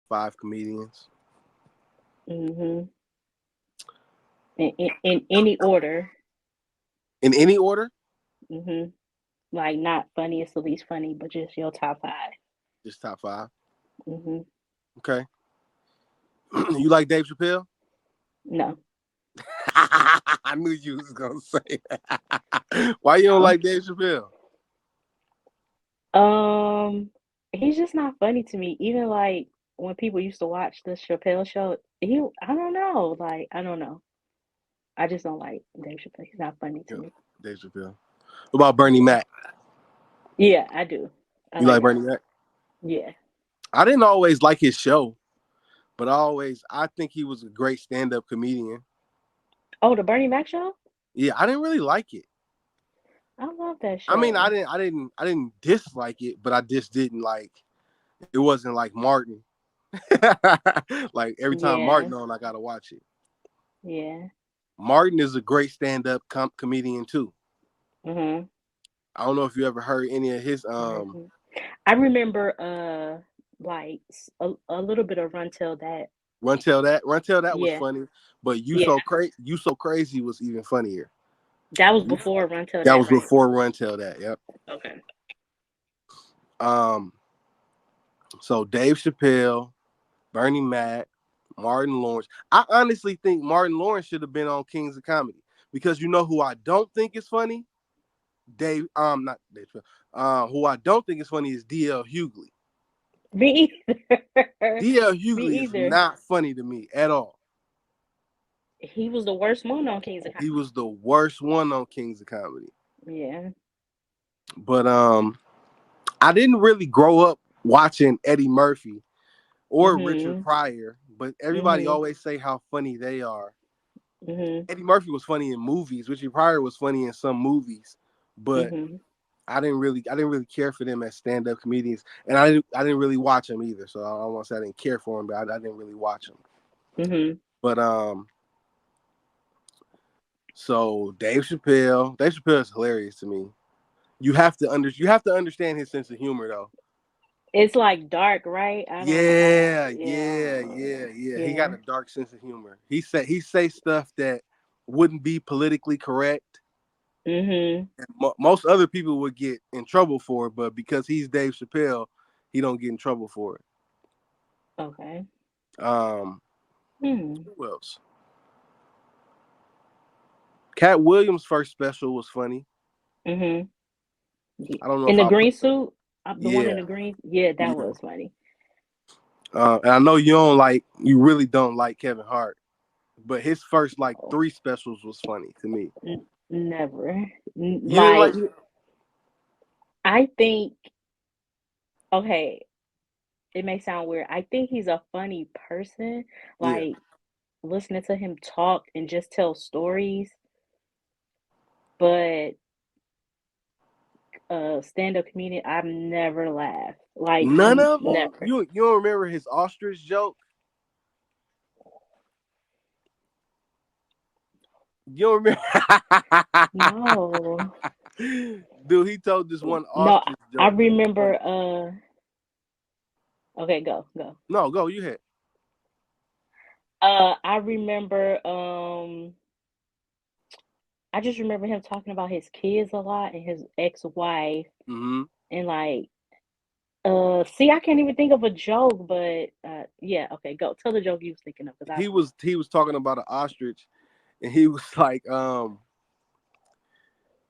5 comedians. Mm-hmm. In any order. In any order? Mm-hmm. Like not funniest to least funny, but just your top five. Just top 5. Mm-hmm. Okay. You like Dave Chappelle? No, I knew you was gonna say that. Why you don't no. like Dave Chappelle? Um, he's just not funny to me. Even like when people used to watch the Chappelle show, I don't know. Like, I don't know. I just don't like Dave Chappelle. He's not funny to Yeah, me. Dave Chappelle. What about Bernie Yeah. Mac? Yeah, I do. I You like like him. Bernie Mac? Yeah. I didn't always like his show, but I think he was a great stand-up comedian. Oh, the Bernie Mac show? Yeah, I didn't really like it. I love that I mean, show. I didn't dislike it, but I just didn't like. It wasn't like Martin. Like every time Yeah. Martin on, I gotta watch it. Yeah. Martin is a great stand-up comedian too. Mhm. I don't know if you ever heard any of his Mhm. I remember like a little bit of Run Till That. Run Tell That. Run Tell That was Yeah. funny, but Yeah. You So Crazy was even funnier. That was before Run Till That That, was right? before Run Tell That. Yep. Okay. Um. So Dave Chappelle, Bernie Mac, Martin Lawrence. I honestly think Martin Lawrence should have been on Kings of Comedy because you know who I don't think is funny. Dave. Not Dave. Who I don't think is funny is D.L. Hughley. Me either. D.L. Me Hughley is either. not funny to me at all. He was the worst one on Kings of He Comedy. was the worst one on Kings of Comedy. Yeah. But I didn't really grow up watching Eddie Murphy or Richard Mhm. Pryor, but everybody Mhm. always say how funny they are. Mhm. Eddie Murphy was funny in movies. Richard Pryor was funny in some movies, but Mhm. I didn't really care for them as stand up comedians, and I didn't really watch them either. So I don't want to say I didn't care for them, but I didn't really watch them. Mhm. But so Dave Chappelle is hilarious to me. You have to understand his sense of humor though. It's like dark, right? I don't. Yeah. He got Yeah. a dark sense of humor. He say stuff that wouldn't be politically correct. Mhm. Most other people would get in trouble for it, but because he's Dave Chappelle, he don't get in trouble for it. Okay. Um, Hmm. who else? Cat Williams' first special was funny. Mhm. I don't know In if the I put green suit, the one in yeah, the green. Yeah, that yeah. was funny. And I know you really don't like Kevin Hart, but his first like Oh, 3 specials was funny to me. never. You didn't like Like, I think. Okay, it may sound weird. I think he's a funny person. yeah. Like listening to him talk and just tell stories, but stand-up comedian, I've never laughed. Like None of them. never. You don't remember his ostrich joke? You don't remember? No. Dude, he told this one No, ostrich I joke that was remember funny. okay, go. No, go. You had. I remember I just remember him talking about his kids a lot and his ex-wife Hmm. and like see, I can't even think of a joke, but yeah, okay, go. Tell the joke you was thinking of because I don't know. He was talking about an ostrich, and he was like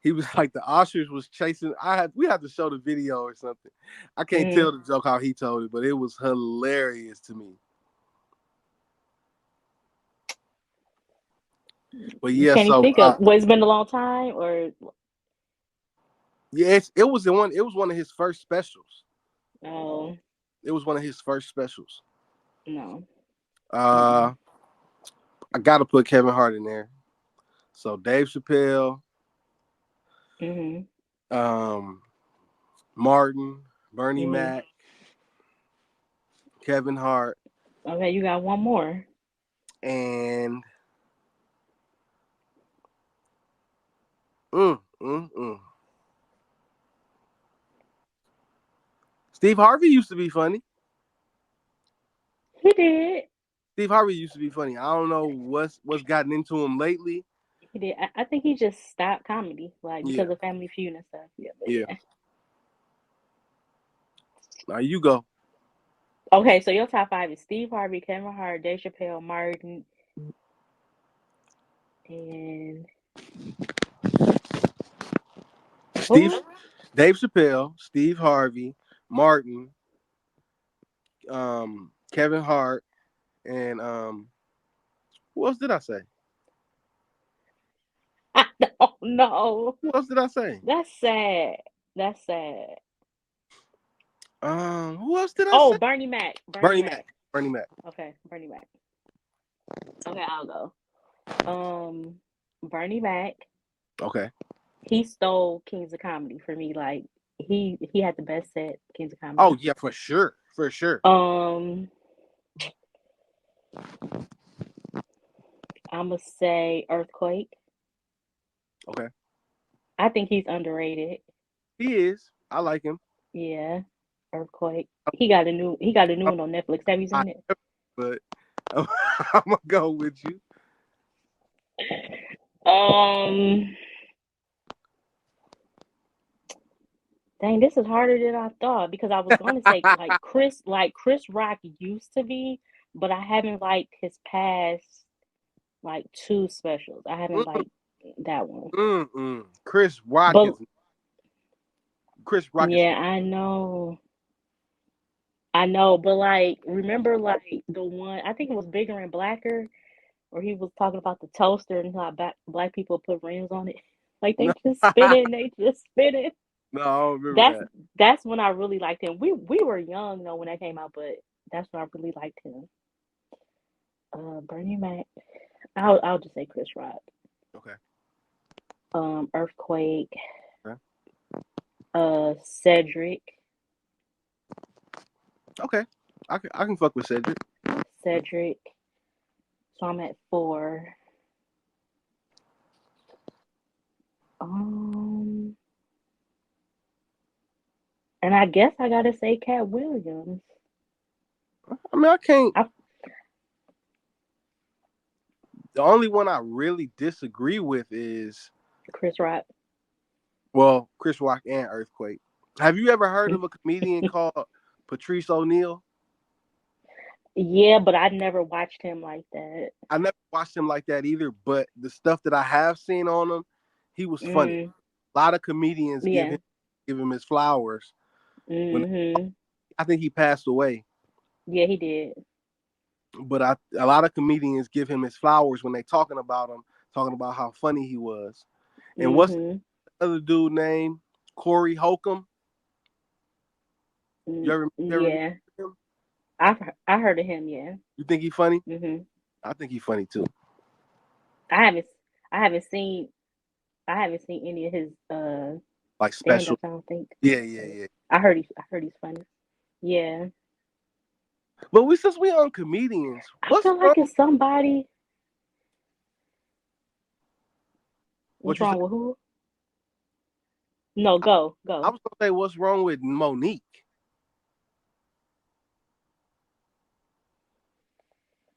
he was like the ostrich was chasing. We had to show the video or something. I can't Mhm. tell the joke how he told it, but it was hilarious to me. But You yeah, can't even so think of. Well, it's been a long time, or yeah, it was one of his first specials. oh It was one of his first specials. no. Mm-mm. Uh, I gotta put Kevin Hart in there. So Dave Chappelle, Mhm. um, Martin, Bernie Mhm. Mac, Kevin Hart, Okay, you got one more. and mm, mm. Steve Harvey used to be funny. did. Steve Harvey used to be funny. I don't know what's gotten into him lately. He did. I think he just stopped comedy, like Yeah, because of Family Feud and stuff. Yeah, but yeah. yeah. Now you go. Okay, so your top five is Steve Harvey, Kevin Hart, Dave Chappelle, Martin, and Steve, who? Dave Chappelle, Steve Harvey, Martin, Kevin Hart, and who else did I say? I don't know. Who else did I say? That's sad. That's sad. Who else did I Oh, say? Bernie Mac. Bernie Bernie Mac. Mac. Bernie Mac. Okay, Bernie Mac. Okay, I'll go. Bernie Mac. Okay. He stole Kings of Comedy for me. Like he had the best set, Kings of Oh Comedy. yeah, for sure, for sure. Um, I'ma say Earthquake. Okay. I think he's underrated. He is. I like him. Yeah, Earthquake. He got a new one on Netflix. Have you I, seen it? but I'm gonna go with you. Um, Dang, this is harder than I thought because I was going to say like Chris Rock used to be, but I haven't liked his past like two specials. I haven't Mm, liked that one. Chris Rock is But Chris Rock is yeah, I know, but like remember like the one I think it was Bigger and Blacker, where he was talking about the toaster and how black people put rings on it. Like no, they just spin it and they just spin it. no, I don't remember That's that. that's when I really liked him. We were young though when that came out, but that's when I really liked him. Bernie Mac. I'll just say Chris Rock. Okay. Earthquake. Okay. Cedric. Okay. I can fuck with Cedric. Cedric. So I'm at four. Um, and I guess I gotta say Cat Williams. I mean, I can't. I The only one I really disagree with is Chris Rock. Chris Rock and Earthquake. Have you ever heard of a comedian called Patrice O'Neal? Yeah, but I never watched him like that. I never watched him like that either, but the stuff that I have seen on him, he was funny. Mm, A lot of comedians give yeah. him his flowers. When Mhm. I think he passed away, Yeah, he did. but a lot of comedians give him his flowers when they talking about him, talking about how funny he was. And what's the Mhm. other dude named Corey Holcomb? You ever Yeah. him? I heard of him. Yeah. You think he funny? Mhm. I think he funny too. I haven't I haven't seen I haven't seen any of his Like stand special. ups, I don't think. Yeah, yeah, But yeah. I heard he's funny. Yeah. But since we on comedians, I what's feel wrong? like it's somebody. What What's you say? wrong with who? No, I, go, I go. was gonna say what's wrong with Monique?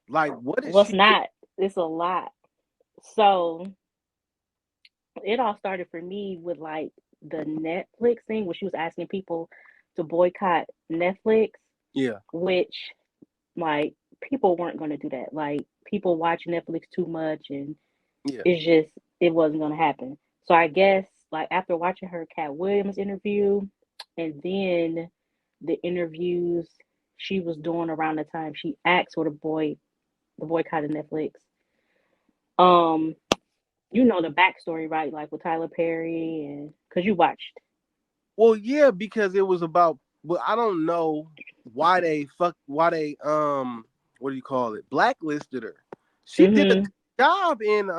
Like, what is What's she do? not? It's a lot. So it all started for me with like the Netflix thing, where she was asking people to boycott Netflix, Yeah, which like people weren't going to do that. Like people watch Netflix too much, and yeah. it wasn't going to happen. So I guess like after watching her Cat Williams interview, and then the interviews she was doing around the time she asked for the boycott of Netflix. Um, you know the backstory, right? Like with Tyler Perry, and because you watched. Well, yeah, because it was about. Well, I don't know why they what do you call it? Blacklisted her. She did a Mm-hmm. good job in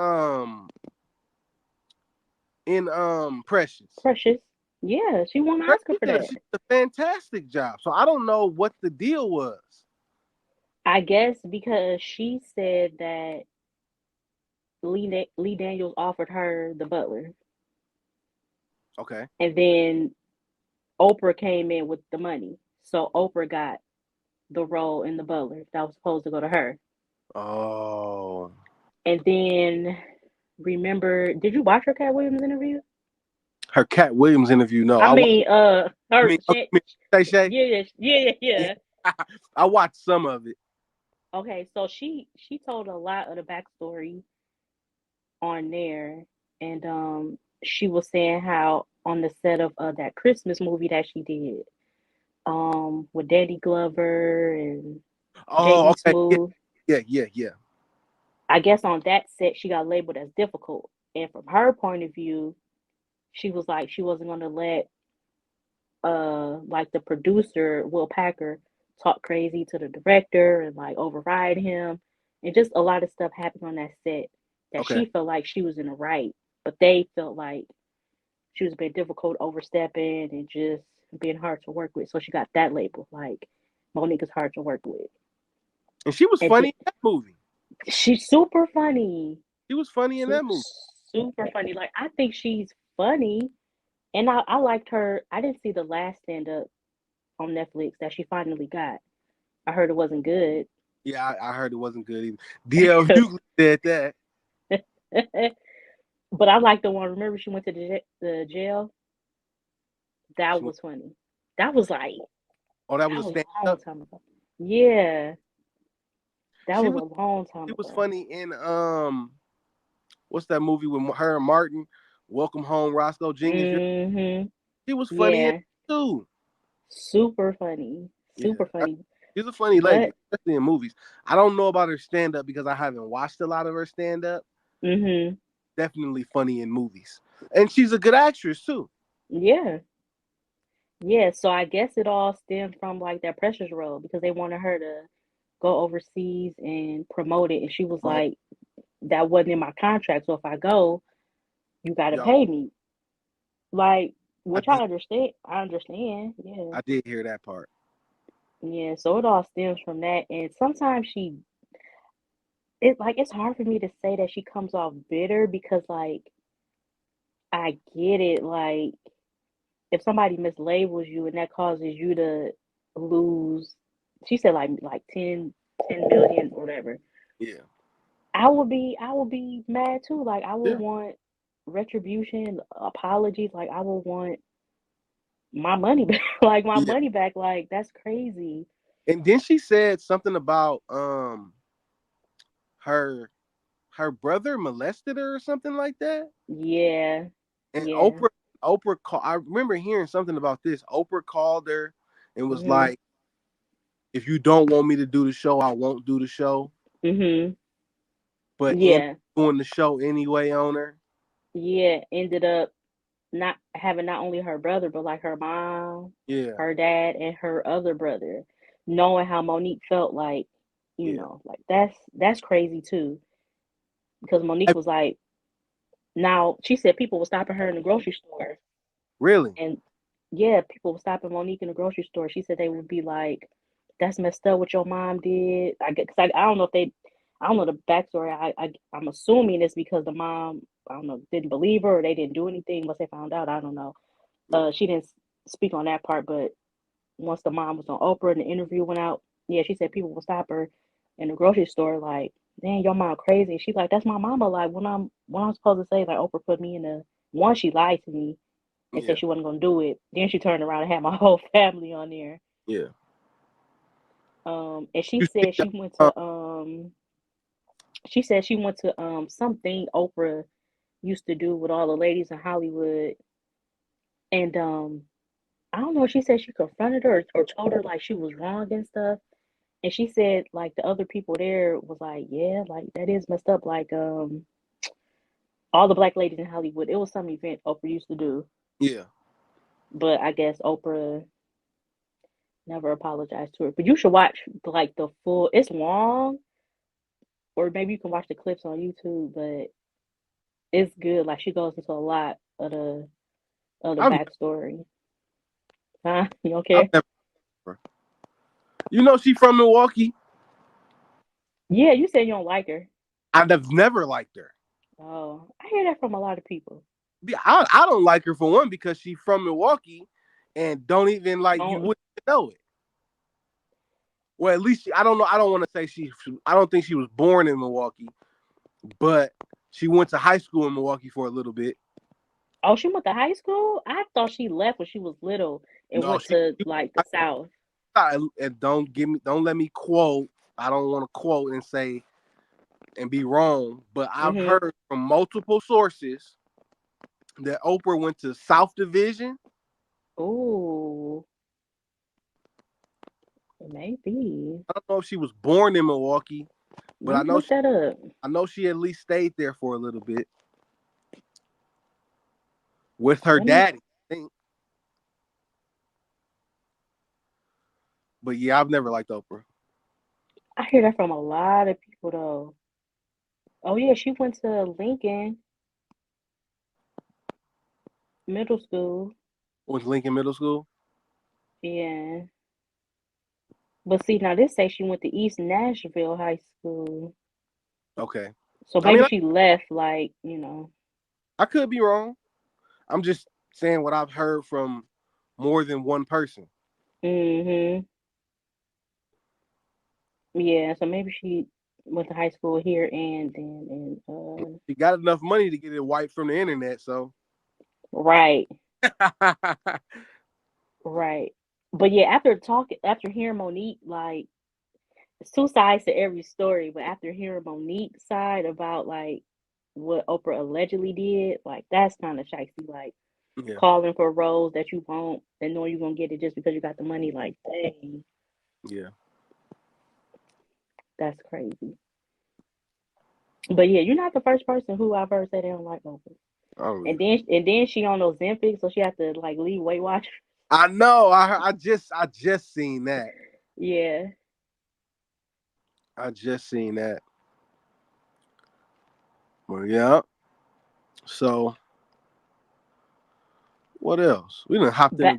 Precious. Precious. Yeah, she won an Oscar for that. She did a fantastic job. So I don't know what the deal was. I guess because she said that Lee Daniels offered her The Butler, Okay. and then Oprah came in with the money, so Oprah got the role in The Butler that was supposed to go to her. Oh, And then remember, did you watch her Cat Williams interview? her Cat Williams interview. No, I mean, I her mean, Shay Shay. yeah, yeah, yeah. I watched some of it. Okay, so she told a lot of the backstory on there, and she was saying how on the set of that Christmas movie that she did, with Danny Glover and Oh, JB okay. Yeah, Smooth. yeah. I guess on that set she got labeled as difficult, and from her point of view, she was like she wasn't gonna let like the producer Will Packer talk crazy to the director and like override him, and just a lot of stuff happened on that set that Okay. she felt like she was in the right, but they felt like she was being difficult, overstepping, and just being hard to work with. So she got that label like Monique is hard to work with, And she was and funny in that movie. she's super funny, She was funny in that movie. super funny. Like I think she's funny, and I liked her. I didn't see the last stand up on Netflix that she finally got. I heard it wasn't good. Yeah, I heard it wasn't good either. DL Hughley said that. But I like the one. Remember, she went to the jail. That She went, was funny. That was like oh, that was that a was stand a long up. time ago. Yeah, that She was was a long time she was ago. funny in what's that movie with her and Martin? Welcome Home, Roscoe Jenkins. Mhm. She was funny in Yeah, it too. super funny. Yeah, Super funny. she's a funny lady, But especially in movies. I don't know about her stand up because I haven't watched a lot of her stand up. mhm. Definitely funny in movies, and she's a good actress too. Yeah. Yeah. So I guess it all stemmed from like that Precious role because they wanted her to go overseas and promote it, and she was Oh, like, "That wasn't in my contract. So if I go, you got to yo, pay me." Like, I which did, I understand. I understand. Yeah. I did hear that part. Yeah. So it all stems from that. And sometimes it's hard for me to say that she comes off bitter because, like, I get it. Like, if somebody mislabels you and that causes you to lose, she said like 10 million or whatever. Yeah, I would be mad too. Like, I would yeah, want retribution, apologies. Like, I would want my money back. Like, my yeah. money back. Like, that's crazy. And then she said something about her her brother molested her or something like that. Yeah. And Yeah. I remember hearing something about this. Oprah called her and was Mhm. like, "If you don't want me to do the show, I won't do the show." Mhm. But in Yeah. doing the show anyway on her. Yeah. Ended up not having not only her brother but like her mom, Yeah, her dad, and her other brother, knowing how Monique felt. Like, yeah. like that's crazy too. Because Monique Have- was like, now she said people were stopping her in the grocery store, Really? and yeah, people were stopping Monique in the grocery store. She said they would be like, "That's messed up what your mom did." I guess I don't know if they, I don't know the backstory. I'm assuming it's because the mom, I don't know, didn't believe her or they didn't do anything once they found out. I don't know. Yeah. She didn't speak on that part, but once the mom was on Oprah and the interview went out, yeah, she said people will stop her in the grocery store like, "Man, your mom crazy." She's like, "That's my mama." Like when I'm supposed to say like Oprah put me in a one, she lied to me and Yeah. said she wasn't gonna do it. Then she turned around and had my whole family on there. Yeah. And she You see said that? she said she went to something Oprah used to do with all the ladies in Hollywood, and I don't know. She said she confronted her or told her like she was wrong and stuff. And she said like the other people there was like, yeah, like that is messed up. Like all the black ladies in Hollywood. It was some event Oprah used to do, Yeah. but I guess Oprah never apologized to her. But you should watch like the full. It's long, or maybe you can watch the clips on YouTube. But it's good. Like she goes into a lot of the I've backstory. Huh? You don't I've care? never. You know she from Milwaukee. Yeah, you said you don't like her. I've never liked her. Oh, I hear that from a lot of people. Yeah, I don't like her for one because she's from Milwaukee, and don't even like you Don't wouldn't know it. Well, at least I don't know. I don't want to say I don't think she was born in Milwaukee, but she went to high school in Milwaukee for a little bit. Oh, she went to high school? I thought she left when she was little and No, went to like the South. and don't let me quote. I don't want to quote and say and be wrong, but I've Mhm. heard from multiple sources that Oprah went to South Division. Ooh, maybe. I don't know if she was born in Milwaukee, but Let me look that up. I know she at least stayed there for a little bit with her Let me. daddy. I think. But yeah, I've never liked Oprah. I hear that from a lot of people though. Oh yeah, she went to Lincoln Middle School. Was Lincoln Middle School? Yeah. But see, now this say she went to East Nashville High School. Okay. So I mean, maybe she left, like, I could be wrong. I'm just saying what I've heard from more than one person. hmm Yeah, so maybe she went to high school here and then She got enough money to get it wiped from the internet, so right, right. But yeah, after hearing Monique, like it's two sides to every story, but after hearing Monique's side about like what Oprah allegedly did, like that's kind of shicey, like yeah, calling for roles that you won't and knowing you're gonna get it just because you got the money, like dang, yeah. that's crazy. But yeah, you're not the first person who I've heard say they don't like Oprah. I don't And really. then she on Ozempic, so she have to like leave Weight Watchers. I know. I just seen that. Yeah. I just seen that. Well, yeah. So what else? But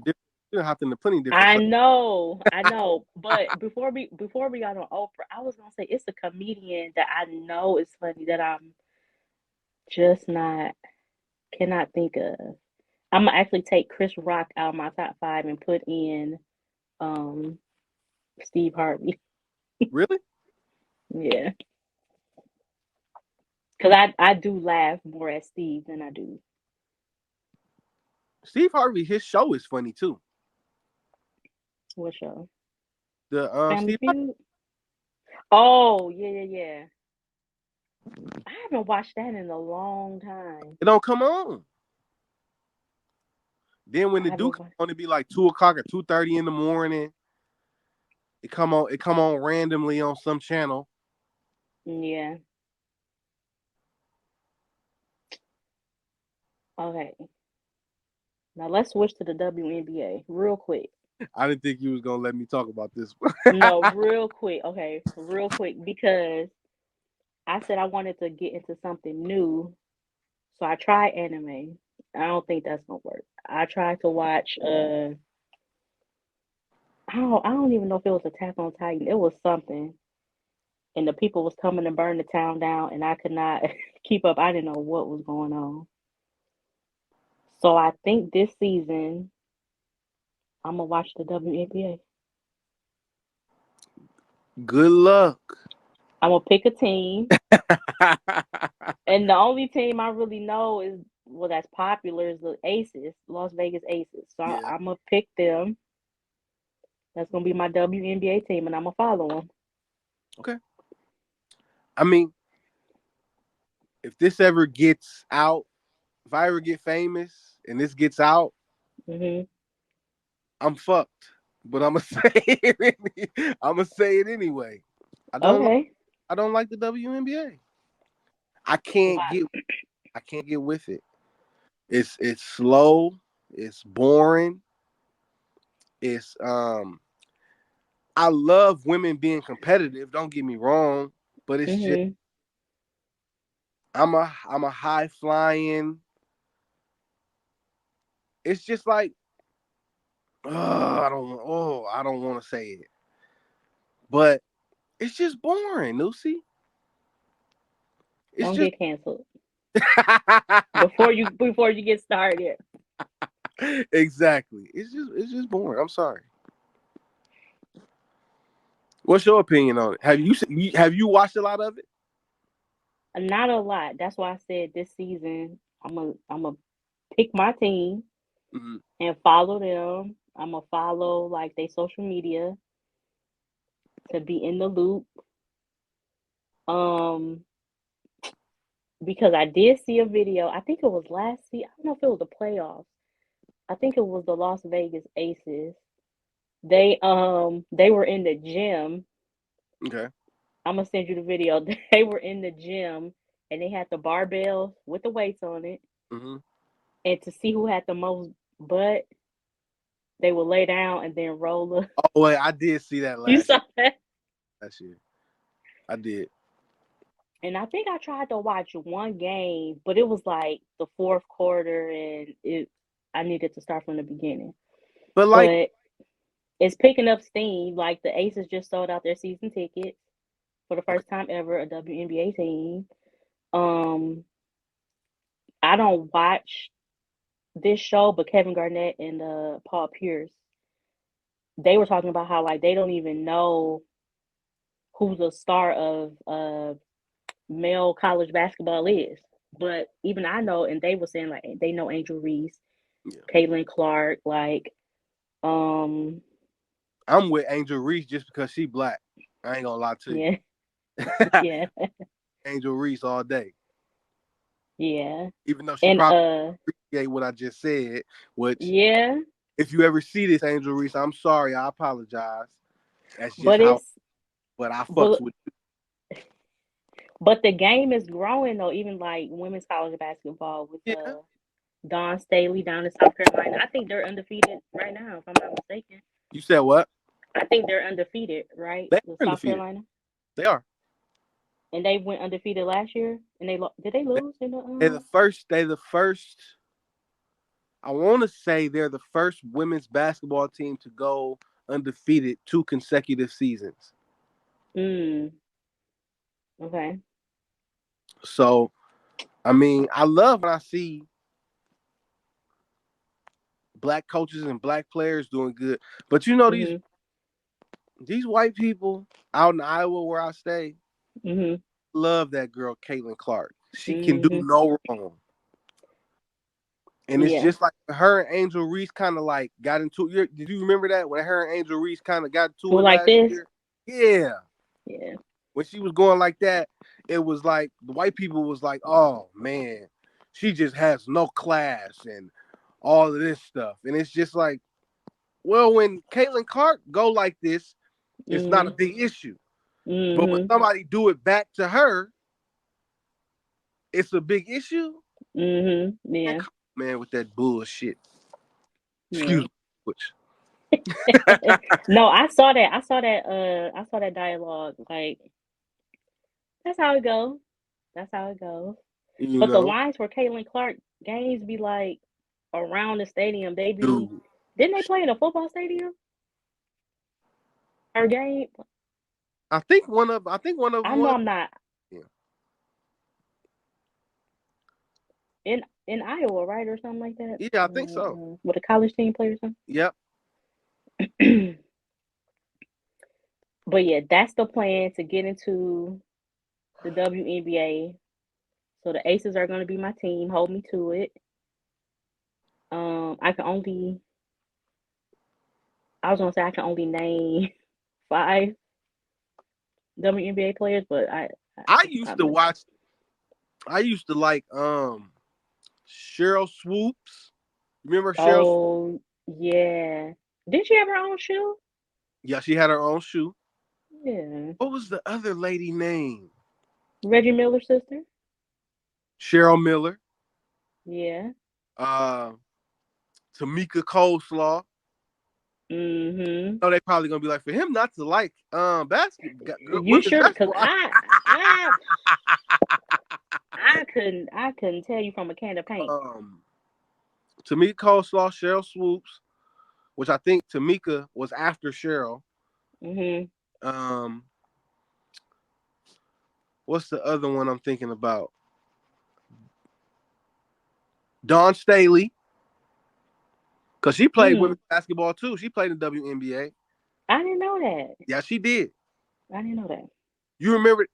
We done hopped into plenty different I stuff. know, I know. But before we got on Oprah, I was gonna say it's a comedian that I know is funny that I'm just not cannot think of. I'm gonna actually take Chris Rock out of my top five and put in um Steve Harvey. Really? Yeah, because I do laugh more at Steve than I do. Steve Harvey, his show is funny too. What show? The Family Steve Harvey, Feud. Oh yeah, yeah, yeah. I haven't watched that in a long time. it don't come on. Then when I the haven't Duke watched. on, it be like 2 o'clock or 2:30 in the morning. It come on randomly on some channel. Yeah. Okay. Now let's switch to the WNBA real quick. I didn't think you was gonna let me talk about this. No, real quick. Okay, real quick because I said I wanted to get into something new, so I tried anime. I don't think that's gonna work. I tried to watch. I don't even know if it was Attack on Titan. It was something, and the people was coming to burn the town down, and I could not keep up. I didn't know what was going on. So I think this season I'm gonna watch the WNBA. Good luck. I'm gonna pick a team, and the only team I really know is well that's popular is the Aces, Las Vegas Aces. So Yeah. I'm gonna pick them. That's gonna be my WNBA team, and I'm gonna follow them. Okay. I mean, if this ever gets out, if I ever get famous and this gets out, hmm I'm fucked. But I'm gonna say it. I'm gonna say it anyway. I don't. Okay. I don't like the WNBA. I Why? can't get. I can't get with it. It's slow. It's boring. It's I love women being competitive. Don't get me wrong, but it's just hmm I'm a high flying. It's just like I don't want to say it, but it's just boring, Lucy. It's Don't just get canceled before you get started. exactly. It's just boring. I'm sorry. What's your opinion on it? Have you watched a lot of it? Not a lot. That's why I said this season I'm a pick my team Hmm. and follow them. I'm gonna follow like their social media to be in the loop. Um, because I did see a video. I think it was last season. I don't know if it was the playoffs. I think it was the Las Vegas Aces. They were in the gym. Okay. I'm gonna send you the video. They were in the gym and they had the barbells with the weights on it. Hmm. And to see who had the most butt, they would lay down and then roll up. Oh wait, I did see that You last saw that? last year. I did. And I think I tried to watch one game, but it was like the fourth quarter and it I needed to start from the beginning. But like, But it's picking up steam. Like the Aces just sold out their season tickets for the okay. first time ever, a WNBA team. Um, I don't watch this show, but Kevin Garnett and Paul Pierce, they were talking about how like they don't even know who the star of male college basketball is. But even I know, and they were saying like they know Angel Reese, Yeah. Caitlin Clark, like um I'm with Angel Reese just because she black. I ain't gonna lie to yeah, you. yeah, Angel Reese all day. yeah. Even though she And probably appreciate what I just said, which yeah, if you ever see this Angel Reese, I'm sorry, I apologize. That's just but how, it's but I fucks but with but the game is growing though, even like women's college basketball with you. Yeah. Dawn Staley down in South Carolina. I think they're undefeated right now, if I'm not mistaken. You said what? I think they're undefeated, right? They With are South undefeated. Carolina. They are. And they went undefeated last year, and did they lose in the They're the first. They the first. I want to say they're the first women's basketball team to go undefeated 2 consecutive seasons. mm, okay. So, I mean, I love when I see black coaches and black players doing good. But you know, these Mhm. these white people out in Iowa where I stay Mhm. love that girl Caitlin Clark. She can do Mhm. no wrong. And it's Yeah. just like her and Angel Reese kind of like got into it. Did you remember that when her and Angel Reese kind of got to Well, it like last this. year? Yeah. Yeah. When she was going like that, it was like the white people was like, "Oh man, she just has no class and all of this stuff." And it's just like, well, when Caitlin Clark go like this, it's not a Mhm. big issue. But when Mhm. somebody do it back to her, it's a big issue. Mhm. Man, Yeah. come on, man, with that bullshit. Excuse Yeah. me. Which, No, I saw that. I saw that. I saw that dialogue. Like that's how it goes. That's how it goes. you But the know, lines for Caitlin Clark games be like around the stadium. They be dude. didn't they play in a football stadium? Her game. I think one of I them know was. I'm not Yeah. in Iowa, right, or something like that. Yeah, I think so. With a college team play or Yep. something. But yeah, that's the plan to get into the WNBA. So the Aces are going to be my team. Hold me to it. I can only. I was gonna say I can only name five WNBA players, but I it's used to probably watch. I used to like Cheryl Swoops. Remember Cheryl? oh yeah. Did she have her own shoe? Yeah, she had her own shoe. Yeah. What was the other lady name? Reggie Miller's sister? Cheryl Miller. Yeah. Uh, Tamika Coleslaw. Mm-hmm. No, they probably gonna be like for him not to like You women's sure? Because basketball. I couldn't tell you from a can of paint. um, Tamika Coleslaw, Cheryl Swoops, which I think Tamika was after Cheryl. Mm-hmm. Um, what's the other one I'm thinking about? Dawn Staley, because she played Mm. women's basketball too. She played in the WNBA. I didn't know that. Yeah, she did. I didn't know that. You remember?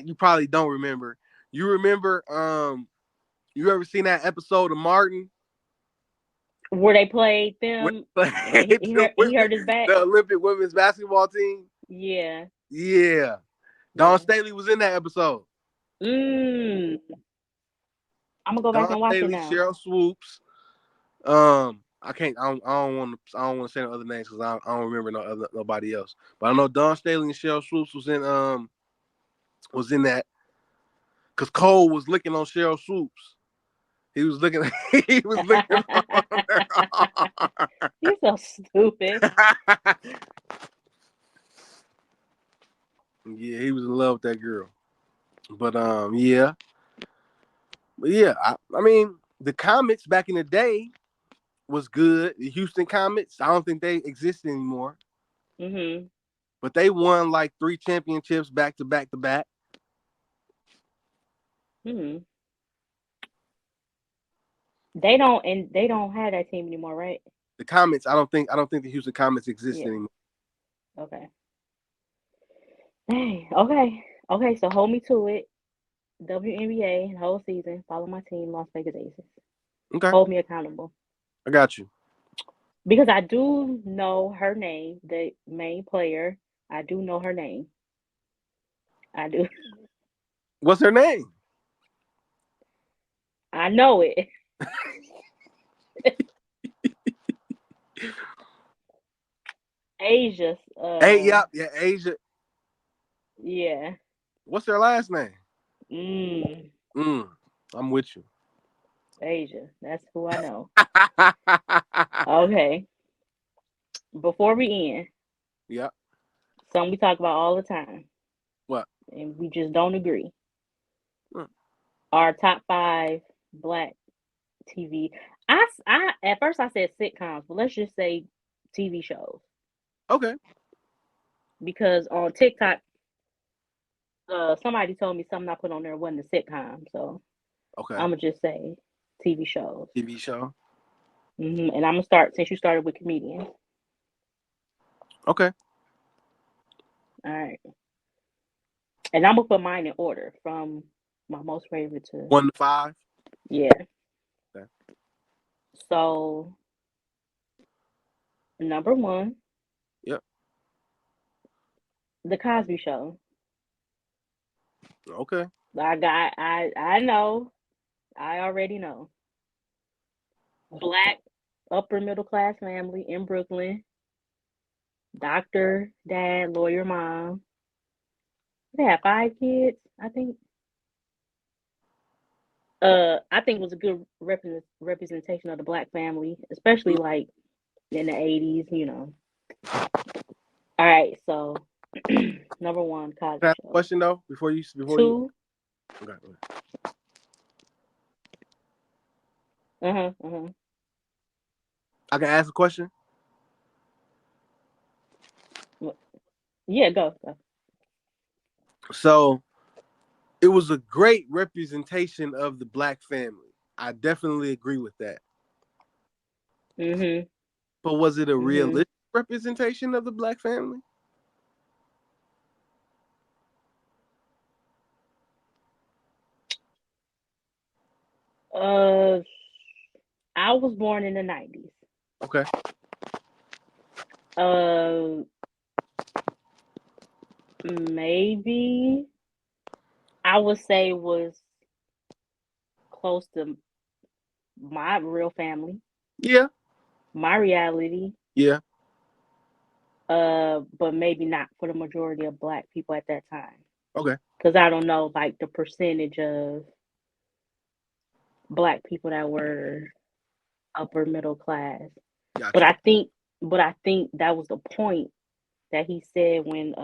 You probably don't remember. You remember? You ever seen that episode of Martin Where they played when them, they and played the he women, hurt his back. the Olympic women's basketball team? Yeah, Yeah, Dawn yeah. Staley was in that episode. Mm. I'm gonna go back Dawn and watch it Staley, now. Cheryl Swoops. I can't. I don't want to. I don't want to say no other names because I don't remember nobody else. But I know Dawn Staley and Cheryl Swoops was in that because Cole was licking on Cheryl Swoops. He was looking. He was looking on her. You're so stupid. Yeah, he was in love with that girl. But yeah, but yeah. I mean, the Comets back in the day was good. The Houston Comets. I don't think they exist anymore. Mhm. But they won like 3 championships back to back to back. Mhm. They don't have that team anymore, right? The Comets. I don't think the Houston Comets exist Yeah. anymore. Okay. Dang. Okay. Okay. So hold me to it. WNBA whole season. Follow my team, Las Vegas Aces. Okay, Hold me accountable I got you. because I do know her name, the main player. I do know her name. I do. What's her name? I know it. Asia. Hey, yeah, Asia. Yeah. What's her last name? Mm. Mm, I'm with you. Asia. That's who I know. Okay. Before we end, Yeah. something we talk about all the time, What? and we just don't agree. Mm, Our top five black TV. I at first I said sitcoms, but let's just say TV shows okay. because on TikTok, somebody told me something I put on there wasn't a sitcom, so Okay. I'm gonna just say TV shows. TV show. And I'm gonna start since you started with comedians. Okay. All right, and I'm gonna put mine in order from my most favorite to 1 to 5. yeah. Okay. So number one, Yep. The Cosby Show. Okay. I know. I already know. Black upper middle class family in Brooklyn. Doctor, dad, lawyer, mom. They had 5 kids, I think. I think it was a good representation of the black family, especially Mm, like in the 80s, you know. All right, so number one, Can I Cosby ask a Show. question though before you? Two, Okay. uh-huh. I can ask a question. Yeah, go. So it was a great representation of the black family. I definitely agree with that. Mhm, But was it a mhm. realistic representation of the black family? Uh, I was born in the 90s. Okay. Uh, maybe I would say was close to my real family, Yeah. my reality. Yeah. But maybe not for the majority of black people at that time. Okay. Because I don't know like the percentage of black people that were upper middle class. But Gotcha. I think but I think that was the point that he said when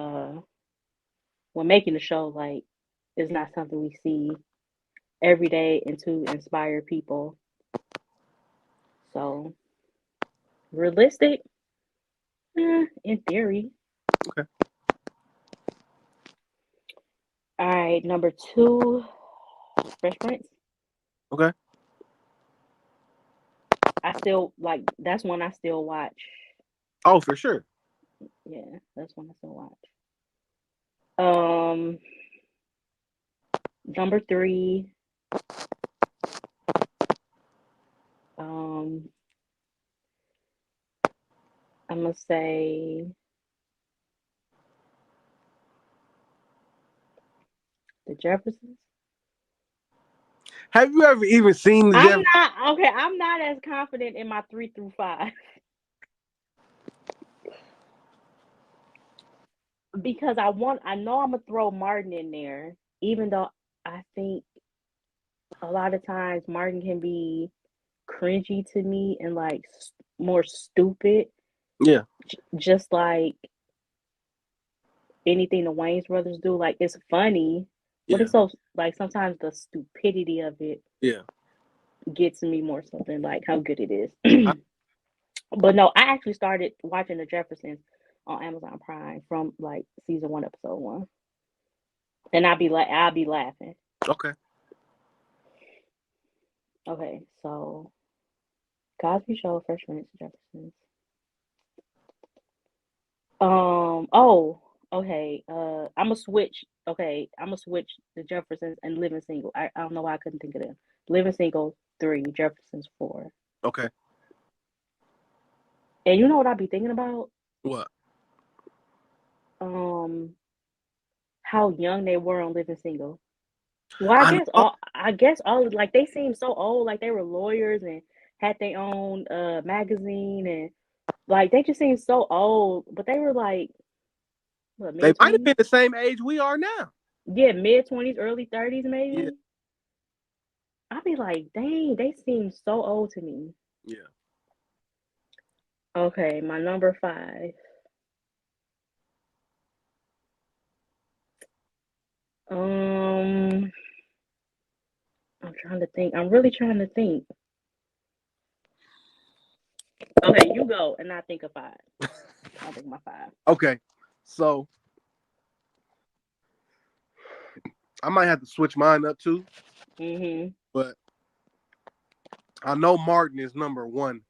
making the show, like it's not something we see every day and to inspire people. So realistic, in theory. Okay. All right, number two, Fresh Prince. Okay. I still like that's one I still watch. Oh, for sure. Yeah, that's one I still watch. Um, number three. Um, I'm gonna say the Jeffersons. Have you ever even seen the I'm Jeff? not okay. I'm not as confident in my 3 through 5 because I know I'm gonna throw Martin in there, even though I think a lot of times Martin can be cringy to me and like more stupid, Yeah, just like anything the Wayne's brothers do. Like it's funny, but yeah, it's so like sometimes the stupidity of it yeah. gets me more so than like how good it I, is. But no, I actually started watching the Jeffersons on Amazon Prime from like season 1, episode 1, and I'll be laughing. okay. Okay, so Cosby Show, Fresh Prince, Jeffersons. Oh, okay. I'm gonna switch. Okay, I'm gonna switch the Jeffersons and Living Single. I don't know why I couldn't think of them. Living Single 3, Jeffersons 4. Okay. And you know what I'd be thinking about? What? Um, how young they were on Living Single. Well, I know. I guess all like they seemed so old, like they were lawyers and had their own magazine and like they just seemed so old, but they were like what, They mid might have 20s? been the same age we are now. Yeah, mid 20s, early 30s Yeah, maybe. I'd be like, dang, they seem so old to me. yeah. Okay, my number 5. Um, I'm trying to think. I'm really trying to think. Okay, you go and I think of 5. I'll think my 5. Okay. So I might have to switch mine up too, Mhm. but I know Martin is number one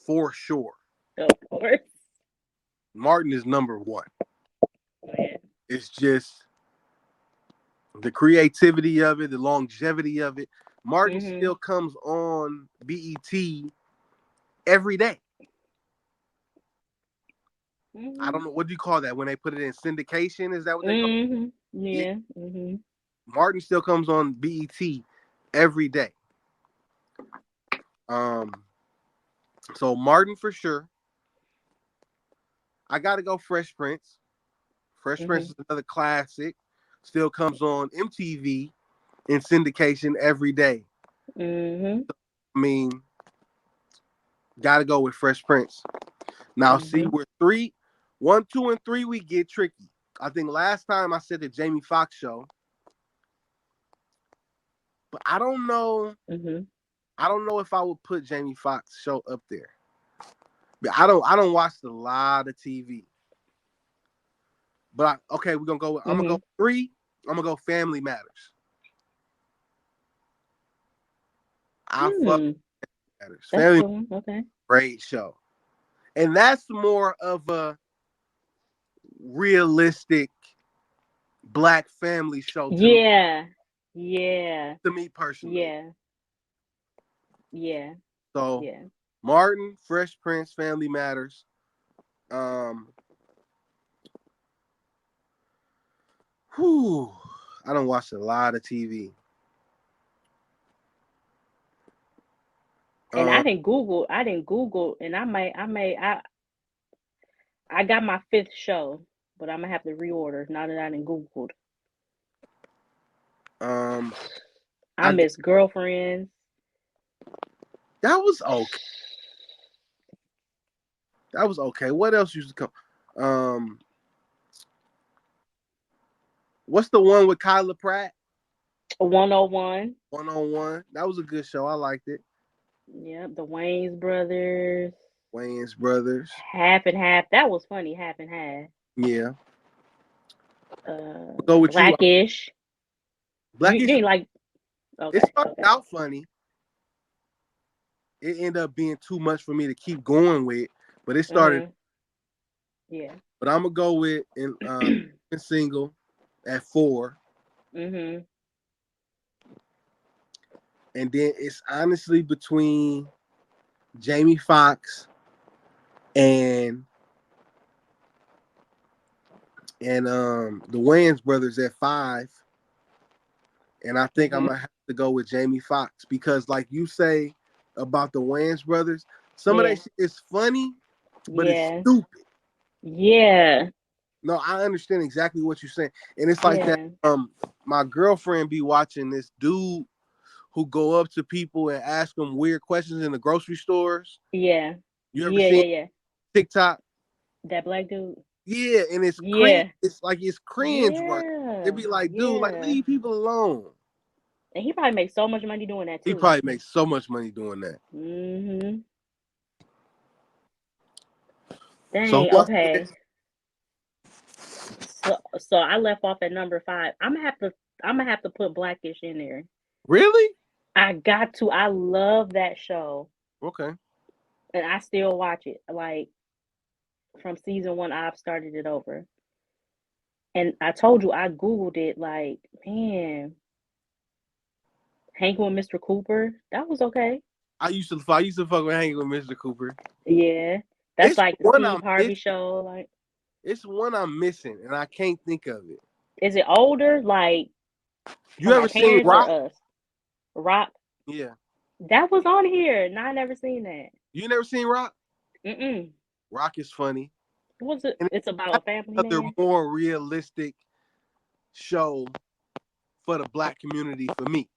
for sure. Of course. Martin is number one. Go ahead. It's just the creativity of it, the longevity of it. Martin Mhm. still comes on BET every day. I Mhm. don't know what do you call that when they put it in syndication. Is that what they call Mhm. it? Yeah. Yeah. Mhm. Martin still comes on BET every day. Um, so Martin for sure. I got to go Fresh Prince. Fresh Prince Mhm. is another classic. Still comes on MTV in syndication every day. Mhm. I mean, got to go with Fresh Prince. Now, see, Mhm. we're three, 1, 2, and 3. We get tricky. I think last time I said the Jamie Foxx show, but I don't know. Mhm. I don't know if I would put Jamie Foxx show up there. But I don't watch a lot of TV. But okay, we're gonna go. I'm gonna go Mhm. 3. I'm gonna go Family Matters. I fuck Hmm. Matters. That's a Family good one. Okay. great show, and that's more of a realistic black family show Yeah. Yeah. to me personally. Yeah. Yeah. So Yeah. Martin, Fresh Prince, Family Matters. Um, whew, I don't watch a lot of TV. And Um, I didn't Google, and I got my 5th show, but I'm gonna have to reorder now that I didn't Googled. um, I I miss Girlfriends. that was okay. That was okay. What else used to come? Um, what's the one with Kyla Pratt? 101. 101. That was a good show. I liked it. Yep, the Wayne's brothers. Wayans Brothers. Half and half. That was funny, half and half. Yeah. I'll go with you. Blackish. You Blackish. ain't like It okay, started okay. out funny. It ended up being too much for me to keep going with, but it started. Mhm. Yeah. But I'm gonna go with in single. at 4. Mm-hmm. And then it's honestly between Jamie Foxx and the Wayans brothers at 5. And I think I'm Mm-hmm. gonna have to go with Jamie Foxx because, like you say about the Wayans brothers, some of that Yeah. shit is funny, but it's Yeah. stupid. Yeah. No, I understand exactly what you're saying, and it's like that. Yeah. My girlfriend be watching this dude who go up to people and ask them weird questions in the grocery stores. Yeah. You ever Yeah. seen Yeah. Yeah. TikTok? That black dude. Yeah, and it's cringe. Yeah. It's like it's cringe work. It'd Yeah. be like, dude, like Yeah. leave people alone. And he probably makes so much money doing that He too. probably makes so much money doing that. Mm-hmm. So Dang. what's Okay. next? So I left off at number 5. I'm gonna have to put Blackish in there. Really? I got to. I love that show, Okay. and I still watch it. Like from season 1, I've started it over. And I told you I googled it. Like, man, hanging with Mr. Cooper, that was okay. I used to fuck with hanging with Mr. Cooper. Yeah, that's It's like the one Steve I'm Harvey missing. show. Like, It's one I'm missing, and I can't think of it. is it older? Like You from our ever seen parents or Rock? us? Rock. Yeah. That was on here. And I never seen that. You never seen Rock? Mm-mm. Rock is funny, What was it? and It's it's about a family another man. more realistic show for the black community for me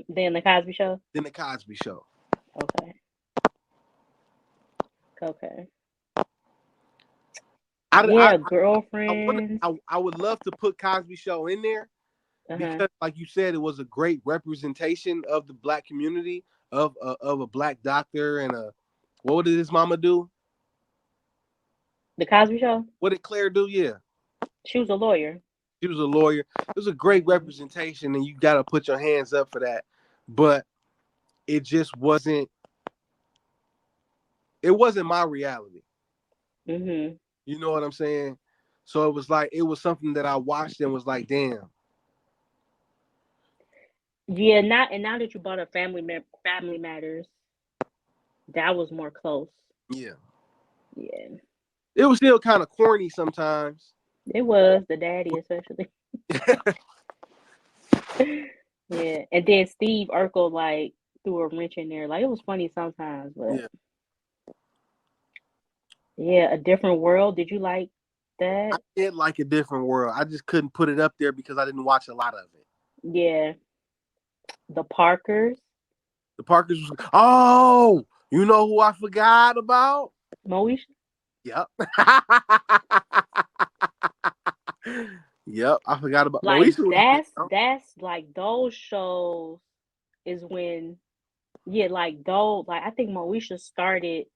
Then the Cosby Show. than the Cosby Show. Okay. Okay. I, I, Yeah, want girlfriends. I would love to put Cosby Show in there Uh-huh. because, like you said, it was a great representation of the black community of a black doctor and a what did his mama do? The Cosby Show. What did Claire do? Yeah, She was a lawyer. she was a lawyer. It was a great Hmm. representation, and you got to put your hands up for that. But it just wasn't. It wasn't my reality. Hmm. You know what I'm saying? So it was like it was something that I watched and was like, damn. Yeah, now that you brought up Family Matters, that was more close. Yeah, Yeah, it was still kind of corny sometimes. it was the daddy especially. Yeah, and then Steve Urkel like threw a wrench in there. Like it was funny sometimes, but Yeah, yeah, a different world. Did you like I that? did like a different world. I just couldn't put it up there because I didn't watch a lot of it. Yeah, the Parkers, The Parkers was oh, you know who I forgot about? Moesha. Yep. Yep, I forgot about Like Moesha was good, though. that's like those shows is when yeah, like those like I think Moesha started.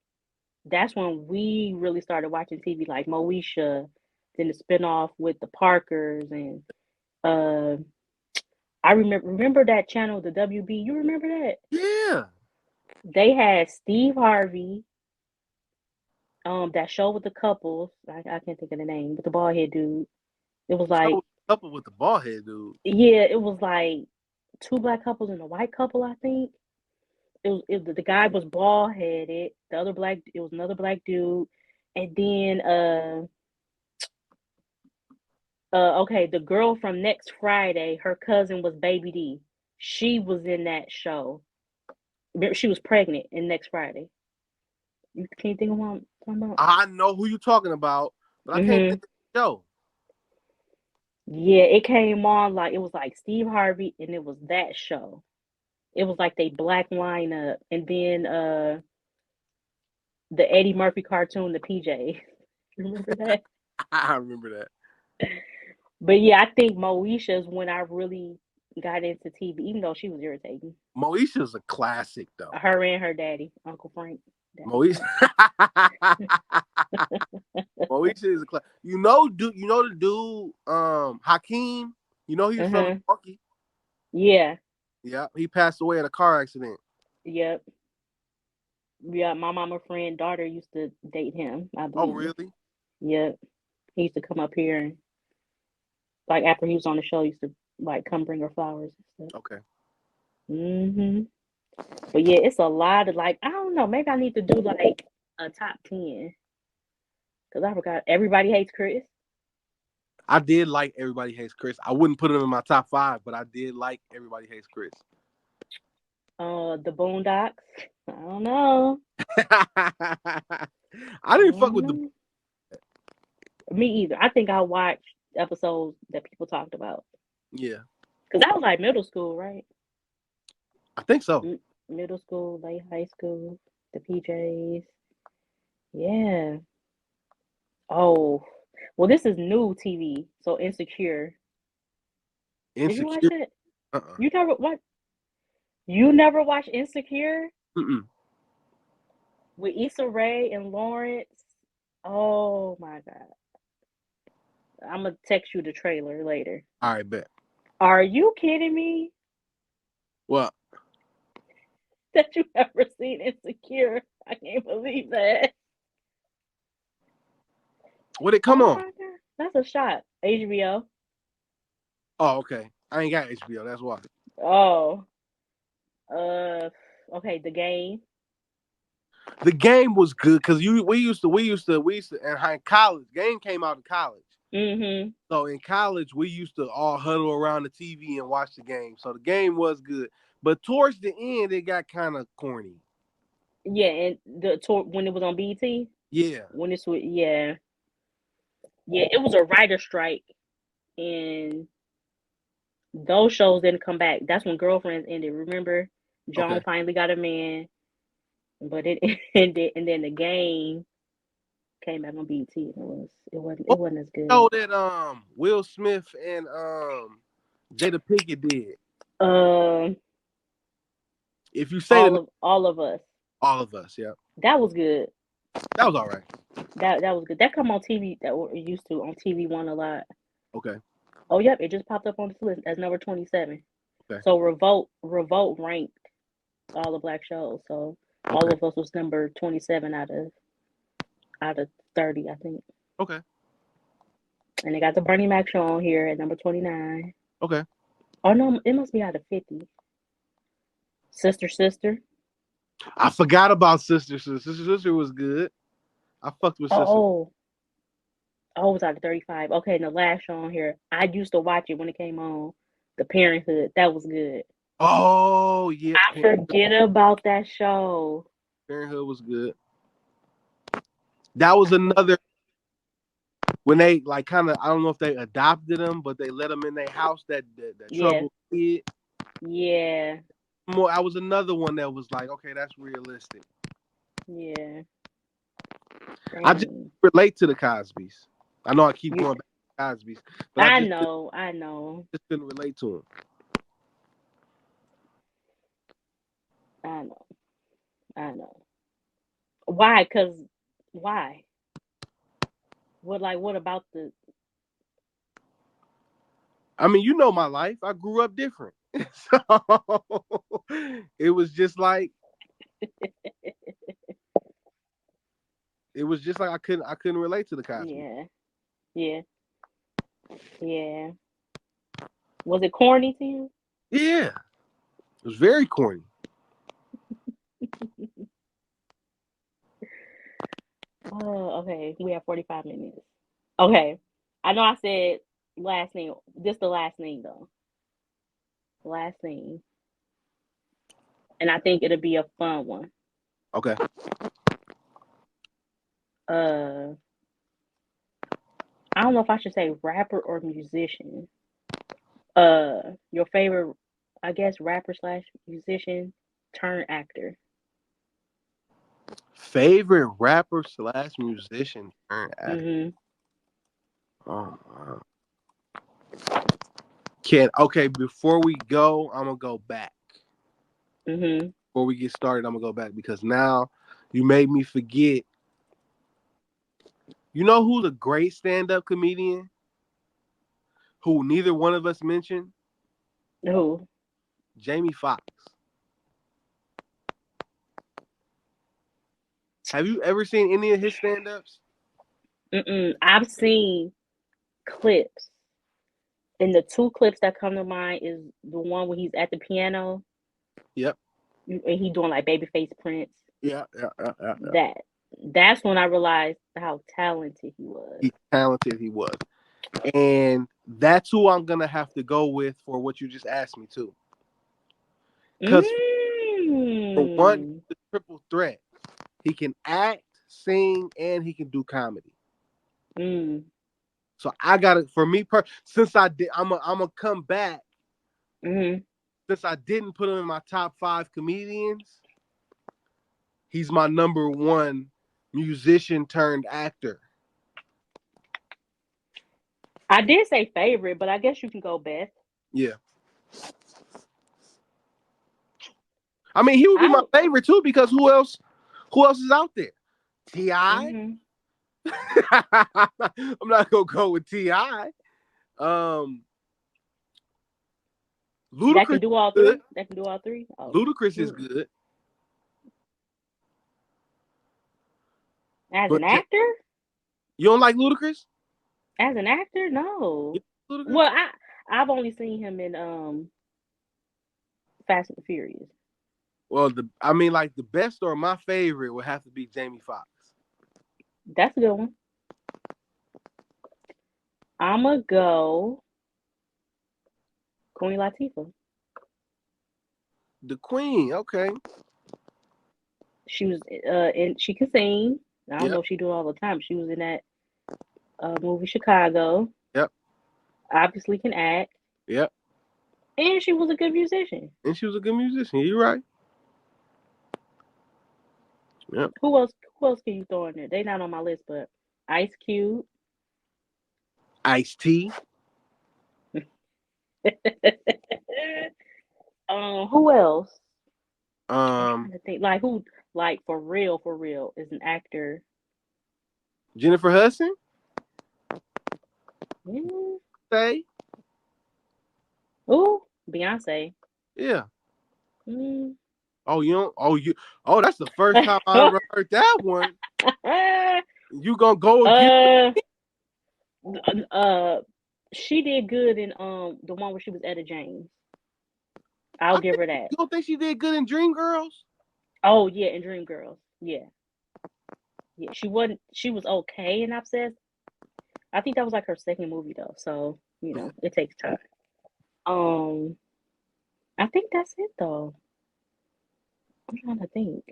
That's when we really started watching TV, like Moesha, then the spinoff with the Parkers, and uh, I remember that channel, the WB. You remember that? Yeah. They had Steve Harvey, that show with the couples. I can't think of the name, but the bald head dude. It was The show like, was coupled with the bald head dude. yeah, it was like two black couples and a white couple. I think the guy was bald headed. The other black, it was another black dude, and then okay, the girl from Next Friday, her cousin was Baby D. She was in that show. She was pregnant in Next Friday. You can't think of what I'm talking about? I know who you're talking about, but I can't Hmm. think of the show. Yeah, it came on like it was like Steve Harvey, and it was that show. It was like they black lineup, and then the Eddie Murphy cartoon, the PJ. Remember that? I remember that. But yeah, I think Moesha is when I really got into TV, even though she was irritating. Moesha's a classic though. Her and her daddy, Uncle Frank. That was Moesha. funny. Moesha is a classic. You know the dude, Hakeem. You know he was from Uh-huh. Milwaukee. Yeah. Yeah, he passed away in a car accident. Yep. Yeah, my mama friend daughter used to date him, I Oh, believe. really? Yep. He used to come up here and Like after he was on the show, he used to like come bring her flowers and stuff. Okay. But yeah, it's a lot of like I don't know. Maybe I need to do like a top 10 because I forgot. Everybody hates Chris. I did like Everybody Hates Chris. I wouldn't put him in my top 5, but I did like Everybody Hates Chris. The Boondocks. I don't know. I I didn't fuck don't with the. know. Me either. I think I watched episodes that people talked about Yeah, because that was like middle school, right? I think so. Middle school, late high school, the PJs. Yeah. Oh, well, this is new TV. So Insecure. Did you watch Insecure. it? Uh-uh. You never what? You never watched Insecure Mm-mm. with Issa Rae and Lawrence? Oh my God. I'm gonna text you the trailer later. All right, bet. Are you kidding me Well, that you ever seen Insecure? I can't believe that. would it come Oh on? my God. That's a shot. HBO. Oh, okay. I ain't got HBO. That's why. Oh. Uh okay, The Game. The Game was good because we used to in college. Game came out in college. Mm-hmm. So in college, we used to all huddle around the TV and watch the game. So the game was good, but towards the end, it got kind of corny. Yeah, and the tour when it was on BT, Yeah. when this was yeah, it was a writer strike, and those shows didn't come back. That's when Girlfriends ended. Remember, Joan Okay. finally got a man, but it ended, and then The Game came back on BT. And it What wasn't as show good. that Will Smith and Jada Pinkett did? Um, If you say the all of us. all of us, yeah, That was good. that was all right. That was good. That come on TV. That we're used to on TV One a lot. Okay. Oh, yep, it just popped up on this list as number 27. Okay. So Revolt ranked all the black shows. So all Okay. of us was number 27 out of 30, I think. Okay. And they got the Bernie Mac show on here at number 29. Okay. Oh no, it must be out of 50. Sister Sister. I forgot about Sister. Sister was good. I fucked with Sister. Oh, it was out of 35. Okay, and the last show on here, I used to watch it when it came on. The Parenthood. That was good. Oh yeah, I forget about that show. Parenthood was good. That was another when they like kind of I don't know if they adopted them, but they let them in their house. That Yeah. trouble kid. Yeah. More, I was another one that was like, okay, that's realistic. Yeah. I just Dang. relate to the Cosbys. I know I keep going back to Cosbys, but I just know. just couldn't relate to them. I know. Why? Cause why? What about the? I mean, you know my life. I grew up different, so it was just like I couldn't relate to the Cosbys. Yeah. Yeah. Was it corny to you? Yeah, it was very corny. Oh, okay. We have 45 minutes. Okay. I know I said last name. This the last name though. Last name. And I think it'll be a fun one. Okay. I don't know if I should say rapper or musician. Your favorite, I guess, rapper slash musician turn actor. Favorite rapper slash musician turned actor. Mm-hmm. Oh wow. Okay, before we go, I'm gonna go back. Mm-hmm. Before we get started, I'm gonna go back because now you made me forget. You know who's a great stand-up comedian who neither one of us mentioned? Who? Jamie Foxx. Have you ever seen any of his stand-ups? Mm-mm. I've seen clips. And the two clips that come to mind is the one where he's at the piano Yep. and he doing like Babyface Prince. Yeah. That that's when I realized how talented he was. He's talented. He was, and that's who I'm gonna have to go with for what you just asked me too. Because for one, Mm. he's a triple threat. He can act, sing, and he can do comedy. Mm. So I got it for me. Since I did, I'm gonna come back. Mm. Since I didn't put him in my top 5 comedians, he's my number 1 musician turned actor. I did say favorite, but I guess you can go best. Yeah, I mean he would be I my favorite too because who else? Who else is out there? Ti. mm-hmm. I'm not gonna go with Ti. That Ludacris can is do all good. three. That can do all three. Oh, Ludacris is Luda. good, As but an actor, you don't like Ludacris? as an actor, no. You like Ludacris? Well, I've only seen him in Fast and Furious. Well, I mean, like the best or my favorite would have to be Jamie Foxx. That's a good one. I'ma go Queen Latifah. The Queen, okay, She was and she can sing. I don't know yep, if she do it all the time. She was in that movie Chicago. yep, Obviously can act, yep, and she was a good musician. and she was a good musician. You're right. Yep. Who else? Who else can you throw in there? They not on my list, but Ice Cube. Ice-T. Who else? I'm trying Um, to think. Who? Like for real, is an actor. Jennifer Hudson. Mm. Say, Ooh, Beyonce. yeah. Mm. Oh, you don't. Oh, you. Oh, that's the first time I ever heard that one. You gonna go again? uh, uh, she did good in the one where she was Etta James. I'll give her that. You don't think she did good in Dreamgirls? Oh yeah, in Dreamgirls. Yeah, yeah. She wasn't. She was okay in Obsessed. I think that was like her second movie though, so Yeah. it takes time. Um, I think that's it though. I'm trying to think.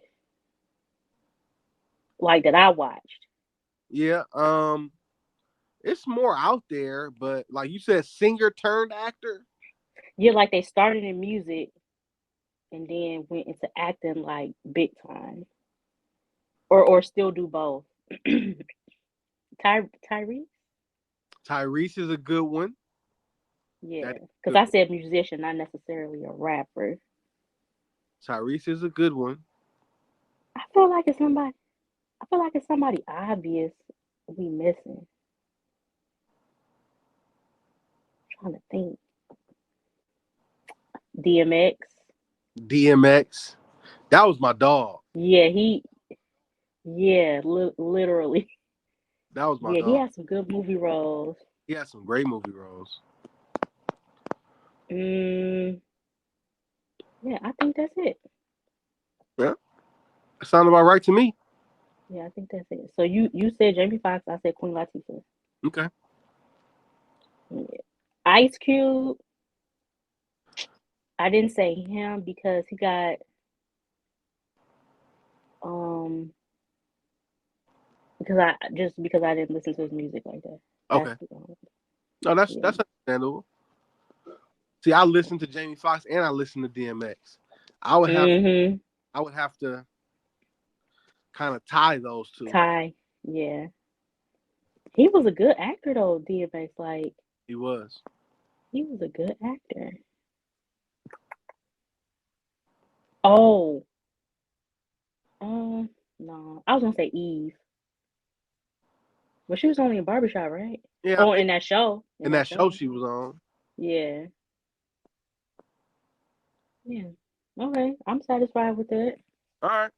Like that I watched. Yeah. It's more out there, but like you said, singer turned actor. Yeah, like they started in music and then went into acting like big time, or still do both. Tyrese. Tyrese is a good one. Yeah, That is a because good I one. said musician, not necessarily a rapper. Tyrese is a good one. I feel like it's somebody. I feel like it's somebody obvious we missing. I'm trying to think. DMX. DMX. That was my dog. Yeah, literally. That was my Yeah, he dog. has some good movie roles. He had some great movie roles. Mm, yeah, I think that's it. Yeah, that sounded about right to me. Yeah, I think that's it. So you said Jamie Foxx, I said Queen Latifah. Okay. Yeah. Ice Cube, I didn't say him because he got um because I didn't listen to his music like that. That's Okay. No, yeah. that's understandable. See, I listened to Jamie Foxx and I listened to DMX. I would have Mm-hmm. I would have to kind of tie those two. Ty, yeah. He was a good actor though, DMX. Like He was. he was a good actor. Oh, no. I was gonna say Eve. But she was only in Barbershop, right? Yeah, I Oh, think in that show. In in that that show show. she was on. Yeah. Yeah. Okay. I'm satisfied with that. All right.